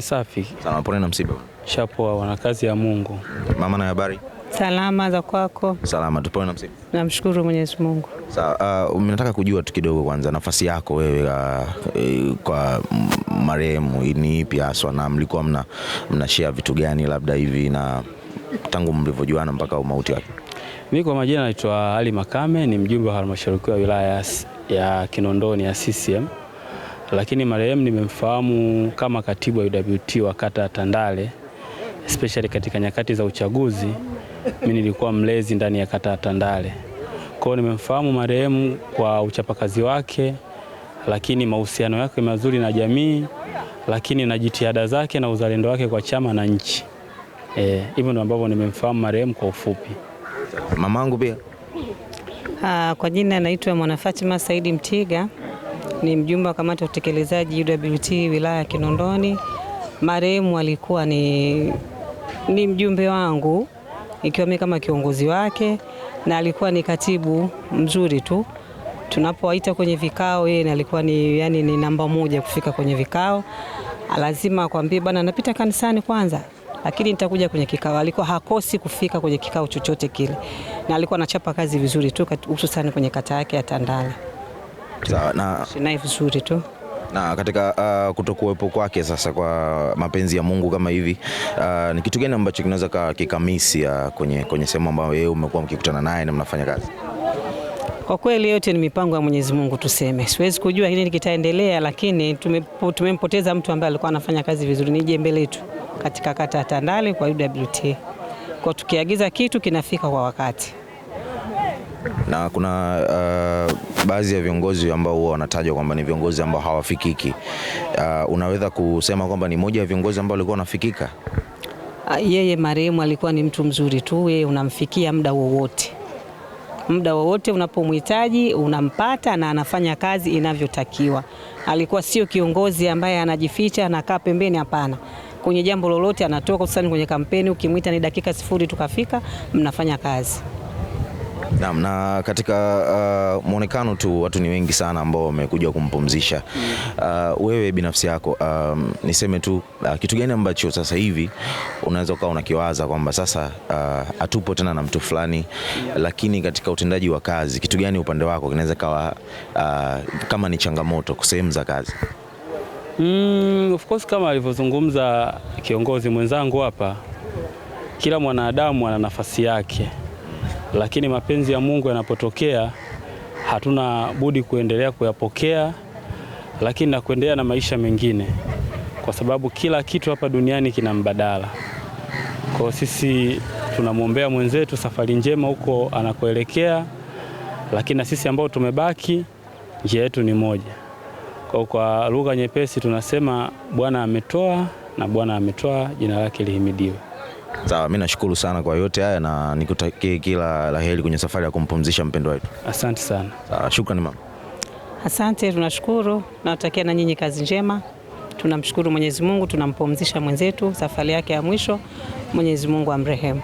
Safi. Sawa, pole na msiba. Shapoa, wana kazi ya Mungu. Mama, na habari? Salama, za kwako? Salama, tupone na msiba. Namshukuru Mwenyezi Mungu. Sawa, nataka kujua tu kidogo kwanza nafasi yako wewe kwa marehemu ni ipi haswa, na mlikuwa mnashare vitu gani labda hivi na tangu mlivyojuana mpaka mauti wake? Mimi kwa majina naitwa Ali Makame, ni mjumbe wa halmashauri ya wilaya ya Kinondoni ya CCM. Lakini marehemu nimemfahamu kama katibu wa UWT wa kata ya Tandale, especially katika nyakati za uchaguzi. Mimi nilikuwa mlezi ndani ya kata ya Tandale. Kwa hiyo nimemfahamu marehemu kwa uchapakazi wake, lakini mahusiano yake mazuri na jamii, lakini na jitihada zake na uzalendo wake kwa chama na nchi. Hivyo ndio ambavyo nimemfahamu marehemu kwa ufupi. Mamangu pia? Kwa jina naitwa Mwana Fatima Saidi Mtiga, ni mjumbe wa kamati ya utekelezaji UWT wilaya ya Kinondoni. Marehemu alikuwa ni mjumbe wangu, ikiwa mimi kama kiongozi wake, na alikuwa ni katibu mzuri tu. Tunapowaita kwenye vikao, yeye alikuwa ni namba moja kufika kwenye vikao. Lazima akwambie bwana, napita kanisani kwanza, lakini nitakuja kwenye kikao. Alikuwa hakosi kufika kwenye kikao chochote kile, na alikuwa anachapa kazi vizuri tu, hususan kwenye kata yake ya Tandale. Sawa, na naye vizuri tu. Na katika kutokuwepo kwake sasa, kwa mapenzi ya Mungu kama hivi, ni kitu gani ambacho kinaweza kikamisi kwenye sehemu ambayo wewe umekuwa mkikutana naye na mnafanya kazi? Kwa kweli yote ni mipango ya Mwenyezi Mungu tuseme. Siwezi kujua hili kitaendelea, lakini tumempoteza mtu ambaye alikuwa anafanya kazi vizuri, ni jembe letu katika kata ya Tandale kwa UWT. Kwa tukiagiza kitu kinafika kwa wakati. Na kuna baadhi ya viongozi ambao huwa wanatajwa kwamba ni viongozi ambao hawafikiki. Unaweza kusema kwamba ni moja ya viongozi ambao walikuwa wanafikika? Yeye marehemu alikuwa ni mtu mzuri tu, yeye unamfikia muda wowote. Muda wowote unapomhitaji unampata na anafanya kazi inavyotakiwa. Alikuwa sio kiongozi ambaye anajificha anakaa pembeni, hapana. Kwenye jambo lolote anatoka, hususan kwenye kampeni, ukimwita ni dakika 0 tukafika, mnafanya kazi. Na katika muonekano tu watu ni wengi sana ambao wamekuja kumpumzisha. Wewe binafsi yako, niseme tu kitu gani ambacho sasa hivi unaweza kuwa unakiwaza kwamba sasa atupo tena na mtu fulani, lakini katika utendaji wa kazi kitu gani upande wako kinaweza kawa kama ni changamoto kwa sehemu za kazi? Of course, kama alivyozungumza kiongozi mwenzangu hapa, kila mwanadamu ana nafasi yake. Lakini mapenzi ya Mungu yanapotokea, hatuna budi kuendelea kuyapokea, lakini na kuendelea na maisha mengine, kwa sababu kila kitu hapa duniani kina mbadala. Kwa sisi tunamwombea mwenzetu safari njema huko anakoelekea, lakini na sisi ambao tumebaki, njia yetu ni moja. Kwa lugha nyepesi tunasema Bwana ametoa na Bwana ametoa, jina lake lihimidiwe. Sawa, mimi nashukuru sana kwa yote haya na nikutakie kila laheri kwenye safari ya kumpumzisha mpendwa wetu. Asante sana. Sawa, shukrani mama. Asante, tunashukuru. Natakia na nyinyi kazi njema. Tunamshukuru Mwenyezi Mungu, tunampumzisha mwenzetu safari yake ya mwisho. Mwenyezi Mungu amrehemu.